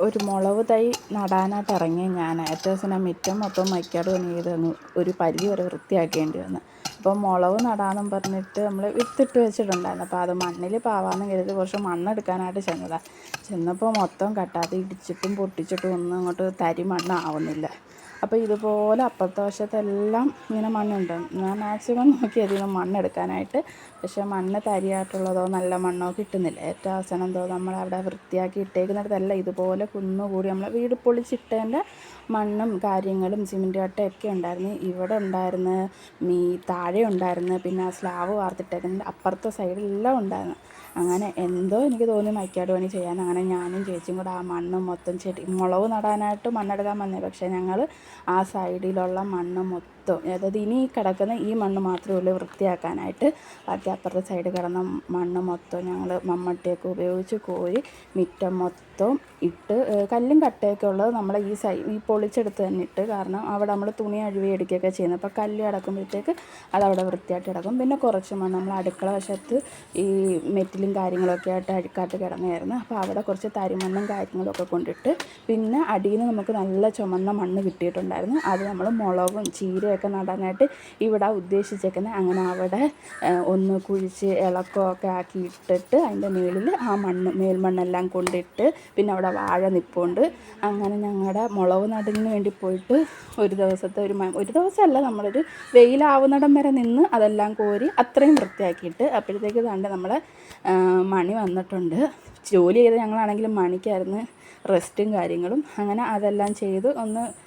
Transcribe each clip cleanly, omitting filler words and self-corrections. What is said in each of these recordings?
ഒരു മുളക് തൈ നടാനായിട്ട് ഇറങ്ങി ഞാൻ അത്യാവശ്യം മുറ്റം മൊത്തം മൈക്കാട് പണി ചെയ്ത് ഒരു പരിധി വരെ വൃത്തിയാക്കേണ്ടി വന്നു. അപ്പോൾ മുളക് നടാമെന്നും പറഞ്ഞിട്ട് നമ്മൾ വിത്തിട്ട് വെച്ചിട്ടുണ്ടായിരുന്നു. അപ്പോൾ അത് മണ്ണിൽ പാവാമെന്ന് കരുതി കുറച്ച് മണ്ണെടുക്കാനായിട്ട് ചെന്നപ്പോൾ മൊത്തം കട്ടാതെ ഇടിച്ചിട്ടും പൊട്ടിച്ചിട്ടും ഒന്നും അങ്ങോട്ട് തരി മണ്ണാവുന്നില്ല. അപ്പോൾ ഇതുപോലെ അപ്പുറത്തെ വശത്തെല്ലാം ഇങ്ങനെ മണ്ണുണ്ട്. ഞാൻ മാക്സിമം നോക്കി അധികം മണ്ണെടുക്കാനായിട്ട്, പക്ഷേ മണ്ണ് തരിയായിട്ടുള്ളതോ നല്ല മണ്ണോ കിട്ടുന്നില്ല. ഏറ്റവും അവസാനം എന്തോ നമ്മളവിടെ വൃത്തിയാക്കി ഇട്ടേക്കുന്നിടത്തല്ല ഇതുപോലെ കുന്നുകൂടി നമ്മളെ വീട് പൊളിച്ചിട്ടതിൻ്റെ മണ്ണും കാര്യങ്ങളും സിമെൻറ്റ് കട്ടയൊക്കെ ഉണ്ടായിരുന്നു. ഇവിടെ ഉണ്ടായിരുന്നു, താഴെ ഉണ്ടായിരുന്നു, പിന്നെ സ്ലാവ് വാർത്തിട്ടേക്കുന്നതിൻ്റെ അപ്പുറത്തെ സൈഡിലെല്ലാം ഉണ്ടായിരുന്നു. അങ്ങനെ എന്തോ എനിക്ക് തോന്നി മൈക്കാട് പണി ചെയ്യാൻ. അങ്ങനെ ഞാനും ചേച്ചിയും കൂടെ ആ മണ്ണ് മൊത്തം മുളക് നടാനായിട്ട് മണ്ണെടുക്കാൻ വന്നേ. പക്ഷേ ഞങ്ങൾ ആ സൈഡിലുള്ള മണ്ണ് മൊത്തം, അതായത് ഇനി കിടക്കുന്ന ഈ മണ്ണ് മാത്രമേ ഉള്ളൂ വൃത്തിയാക്കാനായിട്ട്. ബാക്കി അപ്പുറത്തെ സൈഡിൽ കിടന്ന മണ്ണ് മൊത്തം ഞങ്ങൾ മമ്മട്ടിയൊക്കെ ഉപയോഗിച്ച് കോരി മുറ്റം മൊത്തം ഇട്ട്, കല്ലും കട്ടയൊക്കെ ഉള്ളത് നമ്മൾ ഈ പൊളിച്ചെടുത്ത് തന്നെ ഇട്ട്. കാരണം അവിടെ നമ്മൾ തുണി അഴുവി എടുക്കുകയൊക്കെ ചെയ്യുന്നത്. അപ്പോൾ കല്ല് കിടക്കുമ്പോഴത്തേക്ക് അതവിടെ വൃത്തിയായിട്ട് കിടക്കും. പിന്നെ കുറച്ച് മണ്ണ് നമ്മൾ അടുക്കള വശത്ത് ഈ മെറ്റിലും കാര്യങ്ങളൊക്കെ ആയിട്ട് അഴുക്കായിട്ട് കിടന്നായിരുന്നു. അപ്പോൾ അവിടെ കുറച്ച് തരിമണ്ണും കാര്യങ്ങളൊക്കെ കൊണ്ടിട്ട്, പിന്നെ അടിയിൽ നിന്ന് നമുക്ക് നല്ല ചുമന്ന മണ്ണ് കിട്ടിയിട്ടുണ്ടായിരുന്നു. അത് നമ്മൾ മുളകും ചീരയൊക്കെ നടാനായിട്ട് ഇവിടെ ഉദ്ദേശിച്ചേക്കുന്നത്. അങ്ങനെ അവിടെ ഒന്ന് കുഴിച്ച് ഇളക്കമൊക്കെ ആക്കി ഇട്ടിട്ട് അതിൻ്റെ മുകളിൽ ആ മേൽമണ്ണെല്ലാം കൊണ്ടിട്ട്, പിന്നെ അവിടെ വാഴ നിൽപ്പുണ്ട്. അങ്ങനെ ഞങ്ങളുടെ മുളക് നടിന് വേണ്ടി പോയിട്ട് ഒരു ദിവസമല്ല, നമ്മളൊരു വെയിലാവുന്നിടം വരെ നിന്ന് അതെല്ലാം കോരി അത്രയും വൃത്തിയാക്കിയിട്ട് അപ്പോഴത്തേക്ക് താണ്ട് നമ്മളെ മണി വന്നിട്ടുണ്ട്. ജോലി ചെയ്ത് ഞങ്ങളാണെങ്കിലും മണിക്കായിരുന്നു റെസ്റ്റും കാര്യങ്ങളും. അങ്ങനെ അതെല്ലാം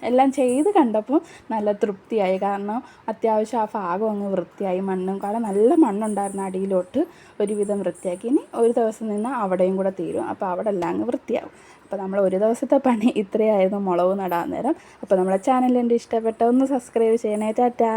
എല്ലാം ചെയ്ത് കണ്ടപ്പോൾ നല്ല തൃപ്തിയായി. കാരണം അത്യാവശ്യം ആ ഭാഗം അങ്ങ് വൃത്തിയായി. മണ്ണും കാരണം നല്ല മണ്ണുണ്ടായിരുന്നു അടിയിലോട്ട്, ഒരുവിധം വൃത്തിയാക്കി. ഇനി ഒരു ദിവസം നിന്നാൽ അവിടെയും കൂടെ തീരും. അപ്പോൾ അവിടെ എല്ലാം അങ്ങ് വൃത്തിയാവും. അപ്പോൾ നമ്മൾ ഒരു ദിവസത്തെ പണി ഇത്രയായിരുന്നു മുളക് നടാൻ നേരം. അപ്പോൾ നമ്മുടെ ചാനൽ എൻ്റെ ഇഷ്ടപ്പെട്ട ഒന്ന് സബ്സ്ക്രൈബ് ചെയ്യണേ. ടാറ്റാ.